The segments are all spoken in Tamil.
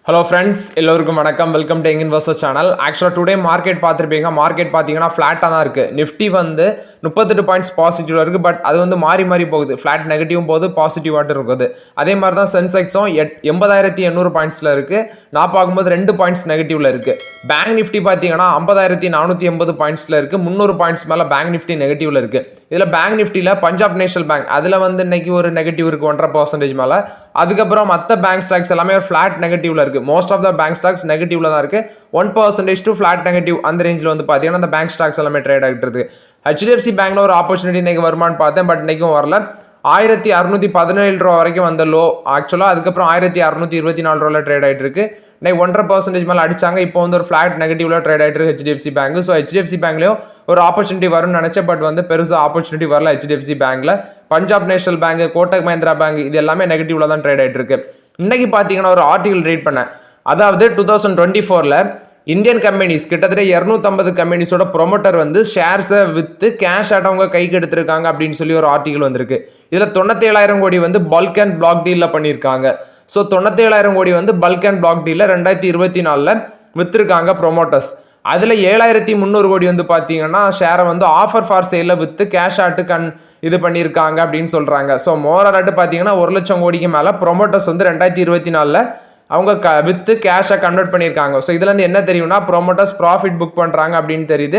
ஹலோ ஃப்ரெண்ட்ஸ், எல்லோருக்கும் வணக்கம். Welcome to young investor channel. ஆக்சுவலாக டுடே மார்க்கெட் பார்த்துருப்பீங்க. மார்க்கெட் பார்த்தீங்கன்னா ஃப்ளாட்டாக தான் இருக்குது. நிஃப்டி வந்து 38 பாயிண்ட்ஸ் பாசிட்டிவ் இருக்குது. பட் அது வந்து மாறி போகுது. ஃப்ளாட் நெகட்டிவும் போகுது, பாசிட்டிவாக இருக்குது. அதே மாதிரி தான் சென்செக்ஸும் 80,800 பாயிண்ட்ஸில் இருக்குது. நான் பார்க்கும்போது 2 பாயிண்ட்ஸ் நெகட்டிவ்ல இருக்குது. பேங்க் நிஃப்டி பார்த்தீங்கன்னா 50,480 பாயிண்ட்ஸில் இருக்குது. 300 பாயிண்ட்ஸ் மேலே பேங்க் நிஃப்டி நெகட்டிவ்ல இருக்குது. இதில் பேங்க் நிஃப்டியில் பஞ்சாப் நேஷனல் பேங்க் அதில் வந்து இன்னைக்கு ஒரு நெகட்டிவ் இருக்குது, 1.5% மேலே. அதுக்கப்புறம் மற்ற பேங்க் ஸ்டாக்ஸ் எல்லாமே ஒரு ஃபிளாட் நெகட்டிவ்ல இருக்கு. Most of the bank stocks நெகட்டிவ்ல தான் இருக்கு. 1% டு ஃபிளாட் நெகட்டிவ் அந்த ரேஞ்சில் வந்து பார்த்தீங்கன்னா அந்த பேங்க் ஸ்டாக்ஸ் எல்லாமே ட்ரேட் ஆகிட்டு இருக்கு. HDFC பேங்க்ல ஒரு ஆப்பர்ச்சுனிட்டி இன்னைக்கு வருமானு பார்த்தேன், பட் இன்னைக்கும் வரல. 1617 ரூபா வரைக்கும் வந்த லோ ஆக்சுவலாக. அதுக்கப்புறம் 1624 ரூபாயில் ட்ரேட் ஆகிட்டு இருக்கு. இன்னைக்கு 1.5% மேலே அடிச்சாங்க. இப்போ வந்து ஒரு ஃபிளாட் நெகட்டிவ்ல ட்ரேட் ஆகிட்டு இருக்கு HDFC பேங்க். ஸோ HDFC பேங்க்லயும் ஒரு ஆப்பர்ச்சுனிட்டி வரும்னு நினைச்சேன், பட் வந்து பெருசாக ஆப்பர்ச்சுனிட்டி வரல HDFC பேங்க்ல. Punjab national bank, Kotak Mahindra bank இது எல்லாமே நெகட்டிவ்ல தான் ட்ரேட் ஆகிட்டு இருக்கு. இன்னைக்கு பார்த்தீங்கன்னா ஒரு ஆர்டிகல் ரீட் பண்ணேன். அதாவது 2024ல இந்தியன் கம்பெனிஸ் கிட்டத்தட்ட 250 கம்பெனிஸோட ப்ரொமோட்டர் வந்து ஷேர்ஸை வித்து கேஷ் ஆட் அவங்க கைக்கு எடுத்திருக்காங்க அப்படின்னு சொல்லி ஒரு ஆர்டிகல் வந்திருக்கு. இதில் 97,000 கோடி வந்து பல்க் அண்ட் பிளாக் டீலில் பண்ணியிருக்காங்க. ஸோ 97,000 கோடி வந்து பல்க் அண்ட் பிளாக் டீலில் 2024ல் வித்துருக்காங்க ப்ரொமோட்டர்ஸ். அதில் 7,300 கோடி வந்து பார்த்தீங்கன்னா ஷேரை வந்து ஆஃபர் ஃபார் சேலில் வித்து கேஷ் ஆட்டு இது பண்ணியிருக்காங்க அப்படின்னு சொல்கிறாங்க. ஸோ மோராட்டு பார்த்தீங்கன்னா 1 லட்சம் கோடிக்கு மேலே ப்ரொமோட்டர்ஸ் வந்து 2024ல் அவங்க வித்து கேஷை கன்வெர்ட் பண்ணியிருக்காங்க. ஸோ இதுலேருந்து என்ன தெரியும்னா ப்ரொமோட்டர்ஸ் ப்ராஃபிட் புக் பண்ணுறாங்க அப்படின்னு தெரியுது.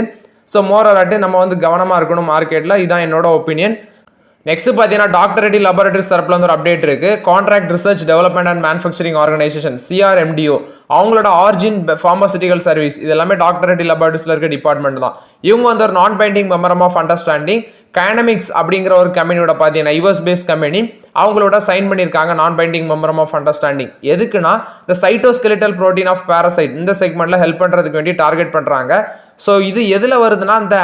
ஸோ மோராட்டு நம்ம வந்து கவனமாக இருக்கணும் மார்க்கெட்டில். இதுதான் என்னோட ஒப்பீனியன். நெக்ஸ்ட் பார்த்தீங்கன்னா டாக்டர் ரெட்டி லேபரேட்டரிஸ் தரப்புல வந்து ஒரு அப்டேட் இருக்கு. Contract research development and manufacturing organisation CRMDO அவங்களோட ஆர்ஜின் ஃபார்மசூட்டிக்கல் சர்வீஸ் இது எல்லாமே டாக்டர் ரெட்டி லேபரேட்டரிஸ்ல இருக்க டிபார்ட்மெண்ட் தான். இவங்க வந்து ஒரு நான் பைண்டிங் மெமரம் ஆஃப் அண்டர்ஸ்டாண்டிங் கைனமிக்ஸ் அப்படிங்கிற ஒரு கம்பெனியோட பார்த்தீங்கன்னா US பேஸ்ட் கம்பெனி அவங்களோட சைன் பண்ணியிருக்காங்க நான் பைண்டிங் மெமரம் ஆஃப் அண்டர்ஸ்டாண்டிங். எதுக்குன்னா இந்த சைட்டோஸ்கெலிட்டல் புரோட்டீன் ஆஃப் பாராசைட் இந்த செக்மெண்ட்ல ஹெல்ப் பண்றதுக்கு வேண்டி டார்கெட் பண்றாங்க. ஸோ இது எதுல வருதுன்னா இந்த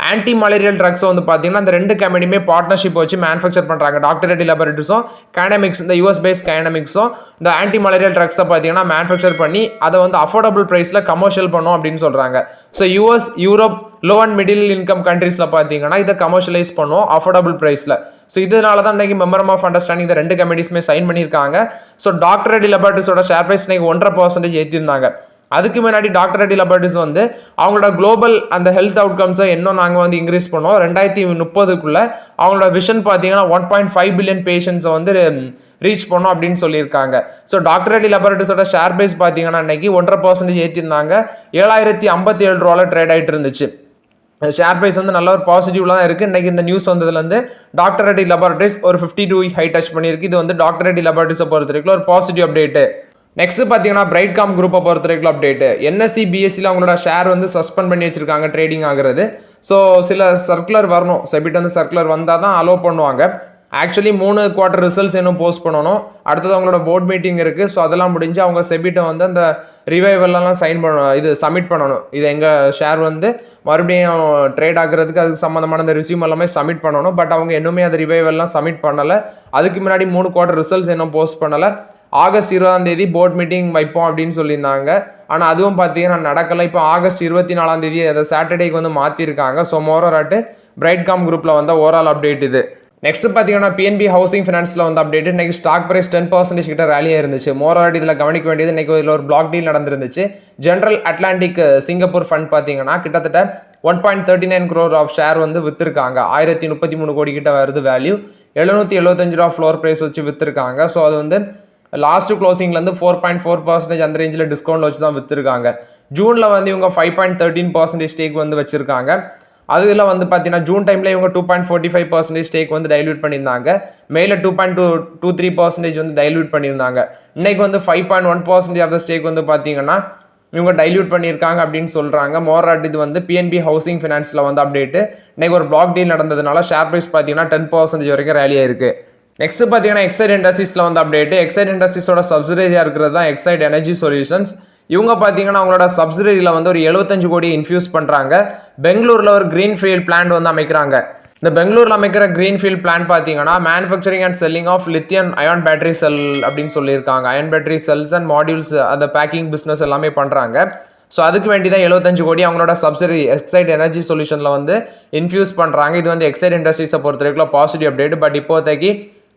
ஆன்டி மலேரியல் ட்ரக்ஸ் வந்து பார்த்தீங்கன்னா இந்த 2 கம்பெனியுமே பார்ட்னர்ஷிப் வச்சு மேனுஃபேக்சர் பண்ணுறாங்க. டாக்டர் ரெட்டி லேபரேட்டரிஸும் கைனமிக்ஸ் இந்த US பேஸ்ட் கைனமிக்ஸும் இந்த ஆன்டி மலேரியல் ட்ரக்ஸை பார்த்தீங்கன்னா மேனுஃபேக்சர் பண்ணி அதை வந்து அஃபோர்டபுள் ப்ரைஸில் கமர்ஷியல் பண்ணும் அப்படின்னு சொல்கிறாங்க. So US, Europe, low and middle income கண்ட்ரீஸில் பார்த்தீங்கன்னா இதை கமர்ஷியலைஸ் பண்ணுவோம் அஃபோர்டபுள் ப்ரைஸில். ஸோ இதனால தான் இன்னைக்கு மெமரம் ஆஃப் அண்டர்ஸ்டாண்டிங் இந்த 2 கம்பெனிஸுமே சைன் பண்ணியிருக்காங்க. ஸோ டாக்டர் ரெட்டி லேபரேட்டரிஸோட ஷேர் ப்ரைஸ் இன்னைக்கு 1.5% ஏற்றிருந்தாங்க. அதுக்கு முன்னாடி டாக்டர் ரெட்டி லேபரேட்டரிஸ் வந்து அவங்களோட குளோபல் அந்த ஹெல்த் அவுட்கம்ஸை இன்னும் நாங்கள் வந்து இன்க்ரீஸ் பண்ணோம். 2030க்குள்ள அவங்களோட விஷன் பார்த்தீங்கன்னா 1.5 பில்லியன் பேஷண்ட்ஸை வந்து ரீச் பண்ணோம் அப்படின்னு சொல்லியிருக்காங்க. ஸோ டாக்டர் ரெட்டி லேபரேட்டரிஸோட ஷேர் பிரைஸ் பார்த்தீங்கன்னா இன்னைக்கு 1.5% ஏற்றிருந்தாங்க. 7,057 ரூபாயில் ட்ரேட் ஆகிட்டு இருந்துச்சு. ஷேர் பிரைஸ் வந்து நல்ல ஒரு பாசிட்டிவ்ல தான் இருக்குது. இன்னைக்கு இந்த நியூஸ் வந்ததுலேருந்து டாக்டர் ரெட்டி லேபரேட்டரிஸ் ஒரு 52 வீக் ஹை டச் பண்ணியிருக்கு. இது வந்து டாக்டர் ரெட்டி லேபரேட்டரிஸை பொறுத்த வரைக்கும் ஒரு பாசிட்டிவ் அப்டேட்டு. நெக்ஸ்ட் பார்த்தீங்கன்னா பிரைட்காம் குரூப்பை பொறுத்த வரைக்கும் அப்டேட். NSE BSEல அவங்களோட ஷேர் வந்து சஸ்பெண்ட் பண்ணி வச்சிருக்காங்க ட்ரேடிங் ஆகுறது. ஸோ சில சர்க்குலர் வரணும், செபிட் வந்து சர்க்குலர் வந்தால் தான் அலோவ் பண்ணுவாங்க. ஆக்சுவலி 3 குவார்ட்டர் ரிசல்ட்ஸ் இன்னும் போஸ்ட் பண்ணணும். அடுத்தது அவங்களோட போர்ட் மீட்டிங் இருக்குது. ஸோ அதெல்லாம் முடிஞ்சு அவங்க செபிட்டை வந்து அந்த ரிவைவல்லாம் சைன் பண்ணணும், இது சப்மிட் பண்ணணும். இது எங்கள் ஷேர் வந்து மறுபடியும் ட்ரேட் ஆகுறதுக்கு அதுக்கு சம்மந்தமான அந்த ரிசியூம் எல்லாமே சப்மிட் பண்ணணும். பட் அவங்க இன்னுமே அது ரிவைவல்லாம் சப்மிட் பண்ணலை. அதுக்கு முன்னாடி 3 குவார்ட்டர் ரிசல்ட்ஸ் இன்னும் போஸ்ட் பண்ணலை. ஆகஸ்ட் 20ஆம் தேதி போர்ட் மீட்டிங் வைப்போம் அப்படின்னு சொல்லியிருந்தாங்க. ஆனால் அதுவும் பார்த்தீங்கன்னா நடக்கலை. இப்போ ஆகஸ்ட் 24ஆம் தேதி அதை சாட்டர்டேக்கு வந்து மாற்றிருக்காங்க. ஸோ மோராட்டு பிரைட்காம் குரூப்பில் வந்த ஓவரால் அப்டேட் இது. நெக்ஸ்ட் பார்த்தீங்கன்னா PNB ஹவுசிங் ஃபினான்ஸில் வந்து அப்டேட். இன்னைக்கு ஸ்டாக் பிரைஸ் 10% கிட்ட ரேலியாக இருந்துச்சு. மோராட் இதில் கவனிக்க வேண்டியது இன்னைக்கு இதில் ஒரு பிளாக் டீல் நடந்துருந்துச்சு. ஜென்ரல் அட்லாண்டிக் சிங்கப்பூர் ஃபண்ட் பார்த்தீங்கன்னா கிட்டத்தட்ட 1.39 crore ஆஃப் ஷேர் வந்து வித்துருக்காங்க. 1033 கோடி கிட்ட வருது வேல்யூ. 775 ரூபா ஃப்ளோர் ப்ரைஸ் வச்சு வித்துருக்காங்க. ஸோ அது வந்து லாஸ்ட் க்ளோசிங்லேருந்து 4.4% அந்த ரேஞ்சில் டிஸ்கவுண்ட் வச்சு தான் வித்துருக்காங்க. ஜூனில் வந்து இவங்க 5.13% ஸ்டேக் வந்து வச்சிருக்காங்க. அதில் வந்து பார்த்தீங்கன்னா ஜூன் டைமில் இவங்க 2.45% ஸ்டேக் வந்து டைல்யூட் பண்ணியிருந்தாங்க. மேல 2.23% வந்து டைல்யூட் பண்ணியிருந்தாங்க. இன்னைக்கு வந்து 5.1% ஆஃப் த ஸ்டேக் வந்து பார்த்தீங்கன்னா இவங்க டைல்யூட் பண்ணியிருக்காங்க அப்படின்னு சொல்கிறாங்க. மோராட் இது வந்து PNB ஹவுசிங் ஃபினான்ஸில் வந்து அப்டேட்டு. இன்னைக்கு ஒரு பிளாக் டீல் நடந்ததுனால ஷேர் ப்ரைஸ் பார்த்தீங்கன்னா 10% வரைக்கும் ரேலியாக இருக்குது. நெக்ஸ்ட் பார்த்தீங்கன்னா எக்ஸைட் இண்டஸ்ட்ரீஸில் வந்து அப்டேட். எக்ஸைட் இண்டஸ்ட்ரீஸோட சப்சிடரியாக இருக்கிறது தான் எக்ஸைட் எனர்ஜி சொல்யூஷன்ஸ். இவங்க பார்த்தீங்கன்னா அவங்களோட சப்சிடரியில் வந்து ஒரு 75 கோடி இன்ஃபியூஸ் பண்ணுறாங்க. பெங்களூரில் ஒரு கிரீன்ஃபீல்ட் பிளான்ட் வந்து அமைக்கிறாங்க. இந்த பெங்களூரில் அமைக்கிற கிரீன்ஃபீல்ட் பிளான்ட் பார்த்தீங்கன்னா manufacturing and selling of lithium ion battery cell அப்படின்னு சொல்லியிருக்காங்க. Ion battery cells and modules அந்த பேக்கிங் பிஸ்னஸ் எல்லாமே பண்ணுறாங்க. ஸோ அதுக்கு வேண்டி தான் 75 கோடி அவங்களோட சப்சிடரி எக்ஸைட் எனர்ஜி சொல்யூஷனில் வந்து இன்ஃபியூஸ் பண்ணுறாங்க. இது வந்து எக்ஸைட் இண்டஸ்ட்ரீஸை பொறுத்த வரைக்கும் பாசிட்டிவ் அப்டேட். பட் இப்போதைக்கு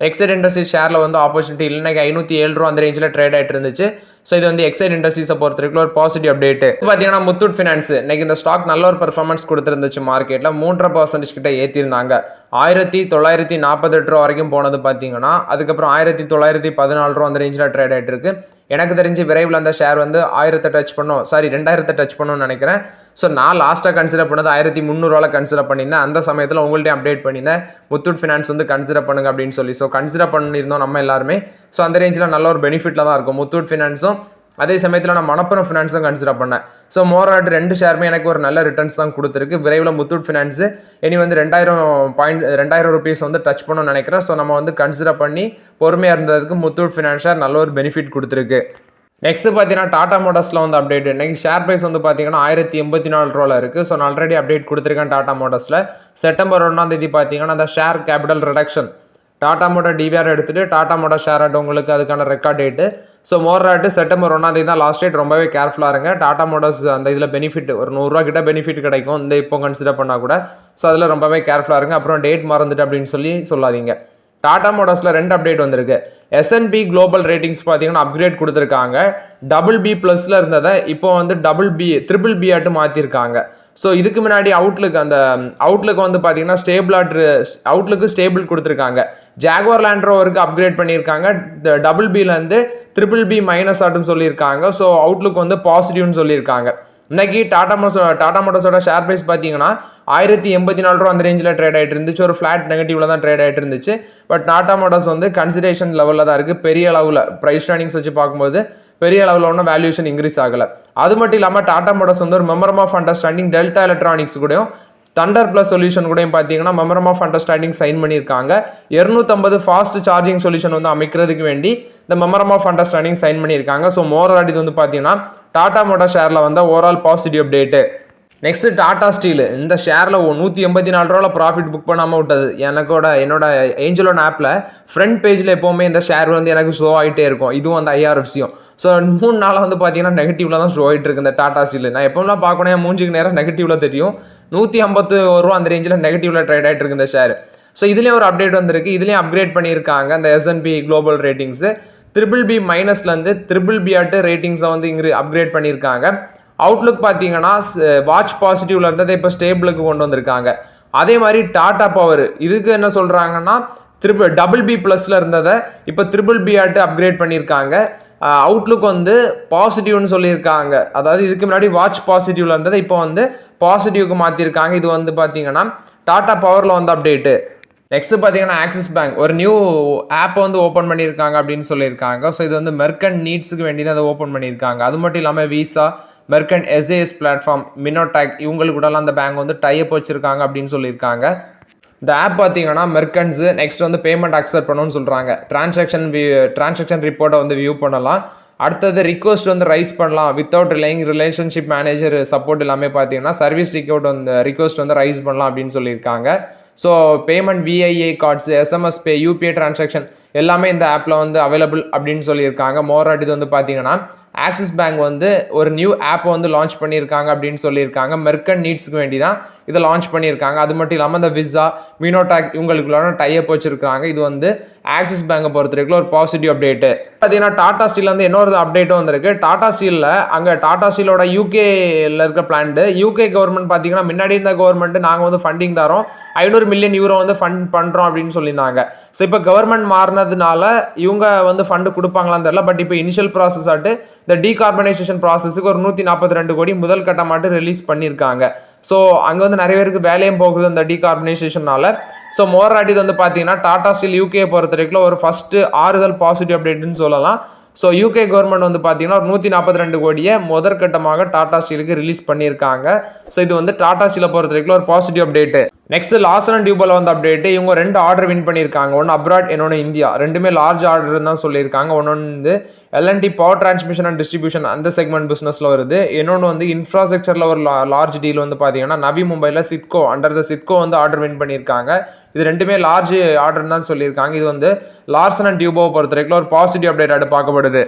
எக்ஸைட் இண்டஸ்ட்ரீஸ் ஷேரில் வந்து ஆப்பர்ச்சுனிட்டி இல்லைன்னா 507 ரூபா அந்த ரேஞ்சில் ட்ரேட் ஆகிட்டு இருந்துச்சு. ஸோ இது வந்து எக்ஸைட் இண்டஸ்ட்ரீஸை பொறுத்த வரைக்கும் ஒரு பாசிட்டிவ் அப்டேட். பார்த்தீங்கன்னா முத்தூட் ஃபினான்ஸ் இன்னைக்கு இந்த ஸ்டாக் நல்ல ஒரு பெர்ஃபார்மன்ஸ் கொடுத்துருந்துச்சு. மார்க்கெட்டில் 3.5% கிட்ட ஏற்றிருந்தாங்க. 1948 ரூபா வரைக்கும் போனது பார்த்தீங்கன்னா அதுக்கப்புறம் 1914 ரூபா அந்த ரேஞ்சில் ட்ரேட் ஆகிட்டு இருக்கு. எனக்கு தெரிஞ்சு விரைவில் அந்த ஷேர் வந்து 1000 டச் பண்ணும், 2000 டச் பண்ணும்னு நினைக்கிறேன். ஸோ நான் லாஸ்ட்டாக கன்சிடர் பண்ணது 1300 கன்சிடர் பண்ணியிருந்தேன். அந்த சமயத்தில் உங்கள்கிட்ட அப்டேட் பண்ணியிருந்தேன் முத்தூட் ஃபினான்ஸ் வந்து கன்சிடர் பண்ணுங்க அப்படின்னு சொல்லி. ஸோ கன்சிடர் பண்ணியிருந்தோம் நம்ம எல்லாருமே. ஸோ அந்த ரேஞ்சில் நல்ல ஒரு பெனிஃபிட்டில் தான் இருக்கும் முத்தூட் ஃபினான்ஸும். அதே சமயத்தில் நான் மணப்புரம் ஃபினான்ஸும் கன்சிடர் பண்ணேன். ஸோ மோராட் 2 ஷேருமே எனக்கு ஒரு நல்ல ரிட்டர்ன்ஸ் தான் கொடுத்துருக்கு. விரைவில் முத்தூட் ஃபினான்ஸு இனி வந்து 2000 ருபீஸ் வந்து டச் பண்ணணும்னு நினைக்கிறேன். ஸோ நம்ம வந்து கன்சிடர் பண்ணி பொறுமையாக இருந்ததுக்கு முத்தூட் ஃபினான்ஸ் ஷேர் நல்ல ஒரு பெனிஃபிட் கொடுத்துருக்கு. நெக்ஸ்ட் பார்த்தீங்கன்னா டாடா மோட்டர்ஸில் வந்து அப்டேட். இன்னைக்கு ஷேர் ப்ரைஸ் வந்து பார்த்தீங்கன்னா 1084 ரூபாயில் இருக்குது. ஸோ நான் ஆல்ரெடி அப்டேட் கொடுத்துருக்கேன் டாடா மோட்டர்ஸில். செப்டம்பர் 1 பார்த்தீங்கன்னா அந்த share capital reduction Tata motor DPR எடுத்துகிட்டு டாடா மோட்டர் ஷேர் ஆட் உங்களுக்கு அதுக்கான ரெக்கார்ட் டேட்டு. ஸோ மோராட்டு செப்டம்பர் 1 தான் லாஸ்ட் டேட். ரொம்பவே கேர்ஃபுல்லாக இருங்க. டாடா மோட்டர்ஸ் அந்த இதில் பெனிஃபிட் ஒரு 100 ரூபா கிட்ட பெனிஃபிட் கிடைக்கும் இந்த இப்போ கன்சிடர் பண்ணால் கூட. ஸோ அதில் ரொம்பவே கேர்ஃபுல்லாக இருங்க. அப்புறம் டேட் மறந்துட்டு அப்படின்னு சொல்லாதீங்க. டாடா மோட்டர்ஸில் 2 அப்டேட் வந்திருக்கு. S&P குளோபல் ரேட்டிங்ஸ் பார்த்தீங்கன்னா அப்கிரேட் கொடுத்துருக்காங்க. BB+ இருந்ததை இப்போ வந்து BBB ஆட்டு மாற்றிருக்காங்க. ஸோ இதுக்கு முன்னாடி அவுட்லுக் வந்து பார்த்தீங்கன்னா ஸ்டேபிள் கொடுத்துருக்காங்க. ஜாகுவார் லேண்ட் ரோவருக்கு அப்கிரேட் பண்ணியிருக்காங்க. BBலேருந்து BBB- ஆட்டுன்னு சொல்லியிருக்காங்க. ஸோ அவுட்லுக் வந்து பாசிட்டிவ்னு சொல்லியிருக்காங்க. இன்னைக்கு டாடா மோட்டர்ஸோட ஷேர் ப்ரைஸ் பார்த்தீங்கன்னா 1084 ரூபா அந்த ரேஞ்சில் ட்ரேட் ஆகிட்டு இருந்துச்சு. ஒரு ஃப்ளாட் நெகட்டிவ்ல தான் ட்ரேட் ஆகிட்டு இருந்துச்சு. பட் டாடா மோட்டர்ஸ் வந்து கன்சிடரேஷன் லெவலில் தான் இருக்குது. பெரிய அளவில் ப்ரைஸ் ட்ரேனிங்ஸ் வச்சு பார்க்கும்போது பெரிய அளவில் ஒன்றும் வேல்யூஷன் இன்க்ரீஸ் ஆகலை. அது மட்டும் இல்லாமல் டாடா மோட்டர்ஸ் வந்து ஒரு மெமரம் ஆஃப் அண்டர்ஸ்டாண்டிங் டெல்டா எலக்ட்ரானிக்ஸ் கூடயும் தண்டர் பிளஸ் சொல்யூஷன் கூடயும் பார்த்தீங்கன்னா மெமரம் ஆஃப் அண்டர்ஸ்டாண்டிங் சைன் பண்ணியிருக்காங்க. 250 ஃபாஸ்ட் சார்ஜிங் சொல்யூஷன் வந்து அமைக்கிறதுக்கு வேண்டி இந்த மெமரம் ஆஃப் அண்டர்ஸ்டாண்டிங் சைன் பண்ணியிருக்காங்க. ஸோ மோராட் இது வந்து பார்த்தீங்கன்னா டாடா மோட்டார் ஷேரில் வந்து overall positive update. Next Tata steel இந்த ஷேரில் 184 ரூபாவில் ப்ராஃபிட் புக் பண்ணாமல் விட்டது. என்னோட ஏஞ்சலோன் ஆப்பில் ஃப்ரண்ட் பேஜில் எப்போவுமே இந்த ஷேர் வந்து எனக்கு ஷோ ஆகிட்டே இருக்கும். இதுவும் அந்த IRFCயும். ஸோ 3 நாளாக வந்து பார்த்தீங்கன்னா நெகட்டிவ்ல தான் ஷோ ஆகிட்டு இருக்கு இந்த டாடா ஸ்டீல். நான் எப்போலாம் பார்க்கணும் மூஞ்சிக்கு நேரம் நெகட்டிவ்ல தெரியும். 151 ரூபா அந்த ரேஞ்சில் நெகட்டிவ்ல ட்ரேட் ஆகிட்டு இருக்கு இந்த ஷேர். ஸோ இதுலேயும் ஒரு அப்டேட் வந்திருக்கு. இதுலேயும் அப்கிரேட் பண்ணியிருக்காங்க இந்த S&P global ratings. BBB- BBB ஆட்டு ரேட்டிங்ஸை வந்து இங்கே அப்கிரேட் பண்ணியிருக்காங்க. அவுட்லுக் பார்த்தீங்கன்னா வாட்ச் பாசிட்டிவ்ல இருந்ததை இப்போ ஸ்டேபிளுக்கு கொண்டு வந்திருக்காங்க. அதே மாதிரி டாடா பவர் இதுக்கு என்ன சொல்கிறாங்கன்னா BB+ இருந்ததை இப்போ BBB ஆட்டு அப்கிரேட் பண்ணியிருக்காங்க. அவுட்லுக் வந்து பாசிட்டிவ்னு சொல்லியிருக்காங்க. அதாவது இதுக்கு முன்னாடி வாட்ச் பாசிட்டிவ்ல இருந்ததை இப்போ வந்து பாசிட்டிவ்க்கு மாற்றிருக்காங்க. இது வந்து பார்த்தீங்கன்னா டாடா பவரில் வந்து அப்டேட்டு. நெக்ஸ்ட் பார்த்தீங்கன்னா ஆக்சிஸ் பேங்க் ஒரு நியூ ஆப்பை வந்து ஓப்பன் பண்ணியிருக்காங்க அப்படின்னு சொல்லியிருக்காங்க. ஸோ இது வந்து மெர்கன்ட் நீட்ஸுக்கு வேண்டி தான் அதை ஓப்பன் பண்ணியிருக்காங்க. அது மட்டும் இல்லாமல் விசா, மெர்கன்ட் SAS பிளாட்ஃபார்ம், மினோடாக் இவங்களுக்கு கூடலாம் அந்த பேங்க் வந்து டைப் வச்சிருக்காங்க அப்படின்னு சொல்லியிருக்காங்க. இந்த ஆப் பார்த்தீங்கன்னா மெர்கன்ட்ஸு நெக்ஸ்ட் வந்து பேமெண்ட் அக்செப்ட் பண்ணணும்னு சொல்கிறாங்க. டிரான்சாக்ஷன் ரிப்போர்ட்டை வந்து வியூ பண்ணலாம். அடுத்தது ரிக்வஸ்ட் வந்து ரைஸ் பண்ணலாம் வித்தவுட் ரிலேஷன்ஷிப் மேனேஜர் சப்போர்ட் எல்லாமே பார்த்தீங்கன்னா சர்வீஸ் ரிக்வஸ்ட் வந்து ரைஸ் பண்ணலாம் அப்படின்னு சொல்லியிருக்காங்க. So payment VIA cards, SMS pay, UPI transaction எல்லாமே இந்த ஆப்பில் வந்து அவைலபிள் அப்படின்னு சொல்லியிருக்காங்க. மோராட் இது வந்து பார்த்தீங்கன்னா ஆக்சிஸ் பேங்க் வந்து ஒரு நியூ ஆப்பை வந்து லான்ச் பண்ணியிருக்காங்க அப்படின்னு சொல்லியிருக்காங்க. மெர்கன்ட் நீட்ஸுக்கு வேண்டி தான் இதை லான்ச் பண்ணியிருக்காங்க. அது மட்டும் இல்லாமல் இந்த விசா, மினோடாக் இவங்களுக்குள்ளான டைப் வச்சிருக்காங்க. இது வந்து ஆக்சிஸ் பேங்கை பொறுத்த வரைக்கும் ஒரு பாசிட்டிவ் அப்டேட்டு. பார்த்தீங்கன்னா டாடா ஸ்டீல் வந்து இன்னொரு அப்டேட்டும் வந்திருக்கு. டாடா ஸ்டீலில் அங்கே டாடா ஸ்டீலோட UKல இருக்க பிளான்ட்டு UK கவர்மெண்ட் பார்த்தீங்கன்னா முன்னாடி இருந்த கவர்மெண்ட் நாங்கள் வந்து ஃபண்டிங் தரோம் 500 மில்லியன் யூரோ வந்து ஃபண்ட் பண்ணுறோம் அப்படின்னு சொல்லியிருந்தாங்க. ஸோ இப்போ கவர்மெண்ட் மாறினதுனால இவங்க வந்து ஃபண்டு கொடுப்பாங்களான்னு தெரியல. பட் இப்போ இனிஷியல் ப்ராசஸ் ஆட்டு இந்த டீகார்பனைசேஷன் ப்ராசஸுக்கு ஒரு 142 கோடி முதல் கட்டமாட்டு ரிலீஸ் பண்ணியிருக்காங்க. ஸோ அங்கே வந்து நிறைய பேருக்கு வேலையும் போகுது இந்த டீகார்பனைசேஷனால. ஸோ மோராட் இது வந்து பார்த்தீங்கன்னா டாடா ஸ்டீல் UK பொறுத்த வரைக்கும் ஒரு ஃபஸ்ட்டு ஆறுதல் பாசிட்டிவ் அப்டேட்னு சொல்லலாம். ஸோ UK கவர்மெண்ட் வந்து பார்த்தீங்கன்னா ஒரு 142 கோடியை முதற்கட்டமாக டாடா ஸ்டீலுக்கு ரிலீஸ் பண்ணியிருக்காங்க. ஸோ இது வந்து டாடா ஸ்டீலை பொறுத்த வரைக்கும் ஒரு பாசிட்டிவ் அப்டேட்டு. நெக்ஸ்ட் லார்சன் & டியூபோல வந்து அப்டேட்டு. இவங்க 2 ஆர்டர் வின் பண்ணியிருக்காங்க. ஒன்று அப்ராட், இன்னொன்று இந்தியா. ரெண்டுமே லார்ஜ் ஆர்டர் தான் சொல்லியிருக்காங்க. ஒன்று வந்து L&T power transmission and distribution அந்த செக்மெண்ட் பிஸ்னஸில் வருது. இன்னொன்று வந்து இன்ஃப்ராஸ்ட்ரக்சரில் ஒரு லார்ஜ் டீல் வந்து பார்த்தீங்கன்னா நவி மும்பையில் சிட்கோ அண்டர் த சிட்கோ வந்து ஆர்டர் வின் பண்ணியிருக்காங்க. இது ரெண்டுமே லார்ஜ் ஆர்டர் தான் சொல்லியிருக்காங்க. இது வந்து லார்சன் & டியூபோவை பொறுத்த வரைக்கும் ஒரு பாசிட்டிவ் அப்டேட் பார்க்கப்படுது.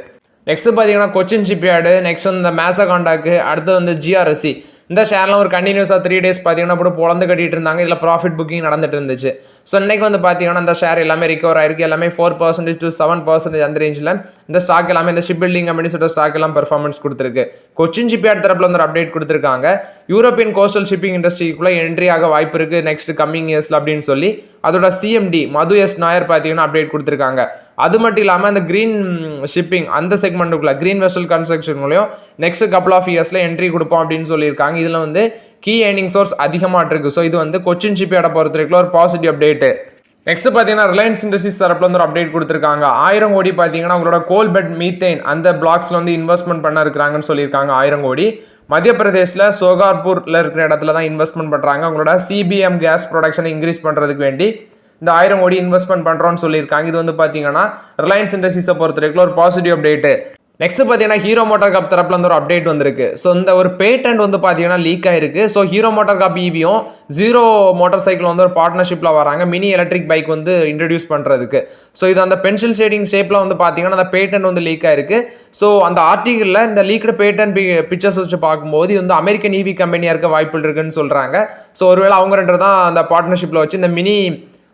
நெக்ஸ்ட் பார்த்தீங்கன்னா கொச்சின் ஷிப்யார்டு, நெக்ஸ்ட் வந்து இந்த மேசகாண்டாக்கு, அடுத்து வந்து GRSC இந்த ஷேர்லாம் ஒரு கண்டினியூஸாக 3 days பார்த்தீங்கன்னா கூட பொழந்து கட்டிட்டு இருந்தாங்க. இதில் ப்ராஃபிட் புக்கிங் நடந்துட்டு இருந்துச்சு. ஸோ இன்னைக்கு வந்து பார்த்தீங்கன்னா இந்த ஷேர் எல்லாமே ரிகவர் ஆயிருக்கு, எல்லாமே 4% to 7% அந்த ரேஞ்சில் இந்த ஸ்டாக் எல்லாமே இந்த ஷிப் பில்டிங் கம்பெனிஸோட ஸ்டாக் எல்லாம் பெர்ஃபார்மன்ஸ் கொடுத்துருக்கு. கொச்சின் ஷிப்யார்ட் தரப்புல வந்து ஒரு அப்டேட் கொடுத்துருக்காங்க. யூரோப்பியன் கோஸ்டல் ஷிப்பிங் இண்டஸ்ட்ரிக்குள்ள என்ட்ரி ஆக வாய்ப்பு இருக்கு நெக்ஸ்ட் கம்மிங் இயர்ஸ்ல அப்படின்னு சொல்லி அதோட சிஎம்டி மது எஸ் நாயர் பார்த்தீங்கன்னா அப்டேட் கொடுத்துருக்காங்க. அது மட்டும் இல்லாமல் அந்த கிரீன் ஷிப்பிங் அந்த செக்மெண்ட்டுக்குள்ள கிரீன் வெசல் கன்ஸ்ட்ரக்ஷன்லையும் நெக்ஸ்ட் கப்பல் ஆஃப் இயர்ஸ்ல என்ட்ரி கொடுப்போம் அப்படின்னு சொல்லியிருக்காங்க. இதில் வந்து கீ ஏர்னிங் சோர்ஸ் அதிகமாக இருக்கு. ஸோ இது வந்து கொச்சின் ஷிப்யார்டை பொறுத்த வரைக்கும் ஒரு பாசிட்டிவ் அப்டேட். நெக்ஸ்ட் பார்த்தீங்கன்னா ரிலையன்ஸ் இண்டஸ்ட்ரீஸ் தரப்புல வந்து ஒரு அப்டேட் கொடுத்துருக்காங்க. 1000 கோடி பார்த்தீங்கன்னா உங்களோட கோல் பெட் மீத்தேன் அந்த பிளாக்ஸ்ல வந்து இன்வெஸ்ட்மெண்ட் பண்ண இருக்கிறாங்கன்னு சொல்லியிருக்காங்க. 1000 கோடி மத்திய பிரதேசில் சோகார்பூர்ல இருக்கிற இடத்துல தான் இன்வெஸ்ட்மெண்ட் பண்றாங்க. உங்களோட சிபிஎம் கேஸ் ப்ரொடக்ஷனை இன்க்ரீஸ் பண்றதுக்கு வேண்டி இந்த 1000 கோடி இன்வெஸ்ட்மெண்ட் பண்றோம்னு சொல்லியிருக்காங்க. இது வந்து பார்த்தீங்கன்னா ரிலையன்ஸ் இண்டஸ்ட்ரீஸை பொறுத்த வரைக்கும் ஒரு பாசிட்டிவ் அப்டேட். நெக்ஸ்ட் பார்த்தீங்கன்னா ஹீரோ மோட்டார் கப் தரப்புல வந்து ஒரு அப்டேட் வந்திருக்கு. ஸோ இந்த ஒரு பேட்டன்ட் வந்து பார்த்தீங்கன்னா லீக் ஆயிருக்கு. ஸோ ஹீரோ மோட்டார் கப் ஈவியும் ஜீரோ மோட்டார் சைக்கிள் வந்து ஒரு பார்ட்னர்ஷிப்ல வராங்க மினி எலக்ட்ரிக் பைக் வந்து இன்ட்ரடியூஸ் பண்றதுக்கு. ஸோ இது அந்த பென்சில் ஷேடிங் ஷேப்ல வந்து பார்த்தீங்கன்னா அந்த பேட்டன்ட் வந்து லீக் ஆயிருக்கு. ஸோ அந்த ஆர்டிகிளில் இந்த லீக்டு பேட்டன்ட் பிக்சர்ஸ் வச்சு பார்க்கும்போது இது வந்து அமெரிக்கன் ஈவி கம்பெனியா இருக்க வாய்ப்பு இருக்குன்னு சொல்றாங்க. ஸோ ஒருவேளை அவங்க ரெண்டு தான் அந்த பார்ட்னர்ஷிப்ல வச்சு இந்த மினி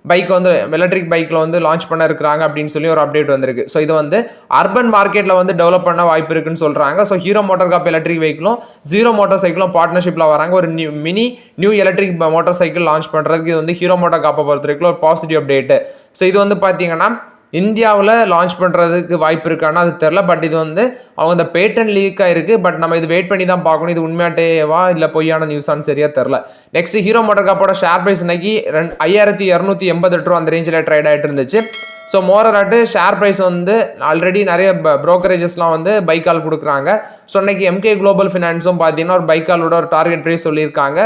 பைக் வந்து எலக்ட்ரிக் பைக்கில் வந்து லான்ச் பண்ண இருக்கிறாங்க அப்படின்னு சொல்லி ஒரு அப்டேட் வந்திருக்கு. ஸோ இது வந்து அர்பன் மார்க்கெட்டில் வந்து டெவலப் பண்ண வாய்ப்பு இருக்குன்னு சொல்கிறாங்க. So Hero MotoCorp electric வெஹிக்கிளும் ஜீரோ மோட்டார் சைக்கிளும் பார்ட்னர்ஷிப்பில் வராங்க. ஒரு new electric motorcycle launch பண்ணுறதுக்கு இது வந்து ஹீரோ மோட்டார் கப்பை பொறுத்த வரைக்கும் ஒரு பாசிட்டிவ் அப்டேட்டு. ஸோ இது வந்து பார்த்தீங்கன்னா இந்தியாவில் லான்ச் பண்ணுறதுக்கு வாய்ப்பு இருக்கான்னா அது தெரில. பட் இது வந்து அவங்க இந்த பேட்டன் லீக் ஆயிருக்கு. பட் நம்ம இது வெயிட் பண்ணி தான் பார்க்கணும் இது உண்மையாட்டேவா இல்லை பொய்யான நியூஸான்னு சரியா தெரில. நெக்ஸ்ட் ஹீரோ மோட்டார் கப்போட ஷேர் பிரைஸ் இன்னைக்கு 5288 ரூபா அந்த ரேஞ்சில் ட்ரேட் ஆகிட்டு இருந்துச்சு. ஸோ மோரராட்டு ஷேர் ப்ரைஸ் வந்து ஆல்ரெடி நிறைய ப்ரோக்கரேஜஸ்லாம் வந்து பைக்கால் கொடுக்குறாங்க. ஸோ இன்னைக்கு எம்கே குளோபல் ஃபினான்ஸும் பார்த்தீங்கன்னா ஒரு பைக்காலோட ஒரு டார்கெட் ப்ரைஸ் சொல்லியிருக்காங்க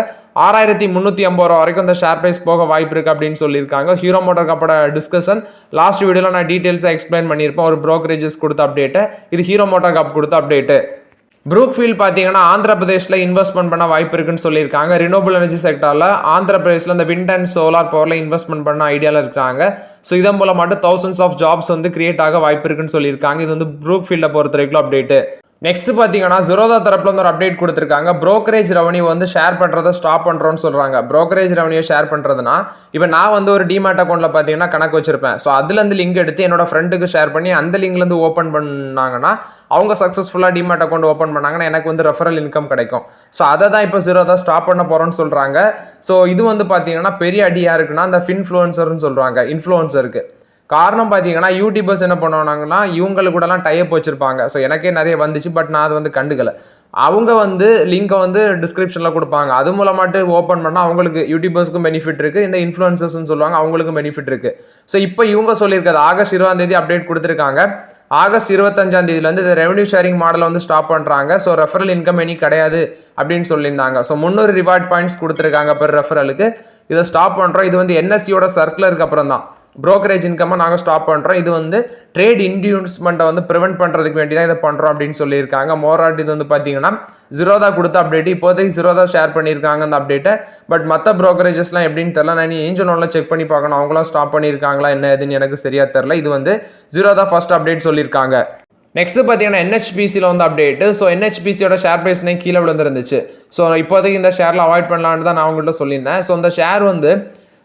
6350 ரூபா வரைக்கும் இந்த ஷேர் ப்ரைஸ் போக வாய்ப்பு இருக்கு அப்படின்னு சொல்லியிருக்காங்க. ஹீரோ மோட்டார் கப்போட டிஸ்கஷன் லாஸ்ட் வீடியோவில் நான் டீட்டெயில்ஸாக எக்ஸ்பிளைன் பண்ணியிருப்பேன். ஒரு ப்ரோக்கரேஜஸ் கொடுத்த அப்டேட்டு, இது ஹீரோ மோட்டார் கப் கொடுத்த அப்டேட்டு. ப்ரூக்ஃபீல்ட் பார்த்தீங்கன்னா ஆந்திர பிரதேஷில் இன்வெஸ்ட்மெண்ட் பண்ண வாய்ப்பு இருக்குன்னு சொல்லியிருக்காங்க. ரினோபிள் எனர்ஜி செக்டரில் ஆந்திர பிரதேஷில் இந்த விண்ட் அண்ட் சோலார் பவரில் இன்வெஸ்ட்மெண்ட் பண்ண ஐடியாவில் இருக்காங்க. ஸோ இதன் மூலம் மட்டும் தௌசண்ட்ஸ் ஆஃப் ஜாப்ஸ் வந்து கிரியேட் ஆக வாய்ப்பு இருக்குன்னு சொல்லியிருக்காங்க. இது வந்து ப்ரூக்ஃபீல்டை பொறுத்த வரைக்கும் அப்டேட்டு. நெக்ஸ்ட் பார்த்தீங்கன்னா ஜெரோதா தரப்புல வந்து ஒரு அப்டேட் கொடுத்துருக்காங்க. ப்ரோக்கரேஜ் ரெவன்யூ வந்து ஷேர் பண்ணுறதை ஸ்டாப் பண்ணுறோன்னு சொல்கிறாங்க. ப்ரோக்கரேஜ் ரெவன்யூ ஷேர் பண்ணுறதுனா இப்போ நான் வந்து ஒரு டிமேட் அக்கௌண்ட்டில் பார்த்தீங்கன்னா கணக்கு வச்சிருப்பேன். ஸோ அதுலேருந்து லிங்க் எடுத்து என்னோட ஃப்ரெண்டுக்கு ஷேர் பண்ணி அந்த லிங்க்லேருந்து ஓப்பன் பண்ணாங்கன்னா அவங்க சக்ஸஸ்ஃபுல்லாக டிமேட் அக்கௌண்ட் ஓப்பன் பண்ணாங்கன்னா எனக்கு வந்து ரெஃபரல் இன்கம் கிடைக்கும். ஸோ அதை தான் இப்போ ஜெரோதா ஸ்டாப் பண்ண போகிறோன்னு சொல்கிறாங்க. ஸோ இது வந்து பார்த்தீங்கன்னா பெரிய அடியாக இருக்குன்னா அந்த ஃபின்ஃப்ளூயன்சர்னு சொல்கிறாங்க. இன்ஃப்ளூயன்சருக்கு காரணம் பார்த்தீங்கன்னா யூடியூபர்ஸ் என்ன பண்ணுவாங்கன்னா இவங்களுக்கு கூடலாம் டைப் வச்சிருப்பாங்க. ஸோ எனக்கே நிறைய வந்துச்சு. பட் நான் அதை வந்து கண்டுக்கலை. அவங்க வந்து லிங்கை வந்து டிஸ்கிரிப்ஷனில் கொடுப்பாங்க. அது மூலமாட்டு ஓப்பன் பண்ணால் அவங்களுக்கு யூடியூபர்ஸ்க்கும் பெனிஃபிட் இருக்குது, இந்த இன்ஃப்ளூயன்சர்ஸ்னு சொல்லுவாங்க அவங்களுக்கும் பெனிஃபிட் இருக்குது. ஸோ இப்போ இவங்க சொல்லியிருக்காது ஆகஸ்ட் 20 அப்டேட் கொடுத்துருக்காங்க. ஆகஸ்ட் 25 இந்த ரெவன்யூ ஷேரிங் மாடலை வந்து ஸ்டாப் பண்ணுறாங்க. ஸோ ரெஃபரல் இன்கம் இனி கிடையாது அப்படின்னு சொல்லியிருந்தாங்க. ஸோ 300 ரிவார்ட் பாயிண்ட்ஸ் கொடுத்துருக்காங்க பெர் ரெஃபரலுக்கு. இதை ஸ்டாப் பண்ணுறோம். இது வந்து என்எஸ்சியோட சர்க்குலருக்கு அப்புறம் தான் ப்ரோக்கரேஜ் இன்கம்மை நாங்கள் ஸ்டாப் பண்ணுறோம். இது வந்து ட்ரேட் இன்டியூஸ்மெண்ட்டை வந்து ப்ரிவென்ட் பண்ணுறதுக்கு வேண்டி தான் இதை பண்ணுறோம் அப்படின்னு சொல்லியிருக்காங்க. மோராட் இது வந்து பார்த்தீங்கன்னா ஜெரோதா கொடுத்த அப்டேட். இப்போதைக்கு ஜெரோதா ஷேர் பண்ணியிருக்காங்க அந்த அப்டேட்டை. பட் மற்ற ப்ரோக்கரேஜஸ்லாம் எப்படின்னு தெரில. நான் ஏஞ்சல் லோனில் செக் பண்ணி பார்க்கணும் அவங்களாம் ஸ்டாப் பண்ணியிருக்காங்களா என்ன எதுன்னு எனக்கு சரியா தெரில. இது வந்து ஜெரோதா ஃபர்ஸ்ட் அப்டேட் சொல்லியிருக்காங்க. நெக்ஸ்ட் பார்த்தீங்கன்னா NHPCயில் வந்து அப்டேட்டு. ஸோ NHPCயோட ஷேர் ப்ரைஸ்னே கீழே விழுந்துருந்துச்சு. ஸோ இப்போதைக்கு இந்த ஷேரில் அவாய்ட் பண்ணலான்னு தான் நான் அவங்கள்ட்ட சொல்லியிருந்தேன். ஸோ இந்த ஷேர் வந்து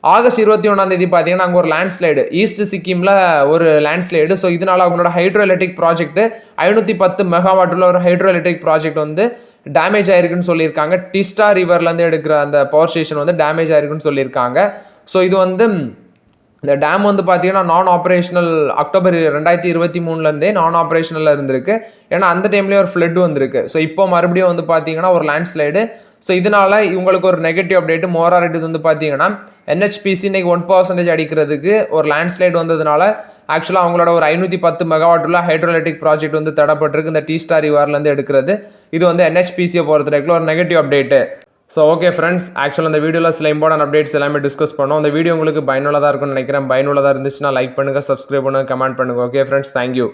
ஆகஸ்ட் 21 பார்த்தீங்கன்னா அங்கே ஒரு லேண்ட்ஸ்லைடு ஈஸ்ட் சிக்கிமில் ஒரு லேண்ட்ஸ்லைடு. ஸோ இதனால அவங்களோட ஹைட்ரோ எலக்ட்ரிக் ப்ராஜெக்ட் 510 மெகாவாட் உள்ள ஒரு ஹைட்ரோ எலக்ட்ரிக் ப்ராஜெக்ட் வந்து டேமேஜ் ஆயிருக்குன்னு சொல்லியிருக்காங்க. டிஸ்டா ரிவர்லேருந்து எடுக்கிற அந்த பவர் ஸ்டேஷன் வந்து டேமேஜ் ஆயிருக்குன்னு சொல்லியிருக்காங்க. ஸோ இது வந்து இந்த டேம் வந்து பார்த்தீங்கன்னா நான் ஆப்ரேஷனல் அக்டோபர் 2023 நான் ஆப்ரேஷனலில் இருந்திருக்கு. ஏன்னா அந்த டைம்லேயே ஒரு ஃப்ளட் வந்திருக்கு. ஸோ இப்போ மறுபடியும் வந்து பார்த்தீங்கன்னா ஒரு லேண்ட்ஸ்லைடு. ஸோ இதனால இவங்களுக்கு ஒரு நெகட்டிவ் அப்டேட் மோராரிட்டி வந்து பார்த்தீங்கன்னா NHPC இன்னைக்கு 1% அடிக்கிறதுக்கு ஒரு லேண்ட்ஸ்லைடு வந்ததுனால ஆக்சுவலாக அவங்களோட ஒரு 510 மெகாவாட் உள்ள ஹைட்ரோ எலக்ட்ரிக் ப்ராஜெக்ட் வந்து தடப்பட்டிருக்கு இந்த டீஸ்டா ரிவர்லேருந்து எடுக்கிறது. இது வந்து NHPCயை பொறுத்த வரைக்கும் ஒரு negative update. So okay friends, ஆக்சுவலாக இந்த வீடியோவில் சில இம்பார்ட்டன்ட் அப்டேட்ஸ் எல்லாமே டிஸ்கஸ் பண்ணோம். இந்த வீடியோ உங்களுக்கு பயனுள்ளதாக இருக்கும்னு நினைக்கிறேன். பயனுள்ளதாக இருந்துச்சுன்னா லைக் பண்ணுங்கள், சப்ஸ்கிரைப் பண்ணுங்கள், கமெண்ட் பண்ணுங்கள். Okay friends, thank you.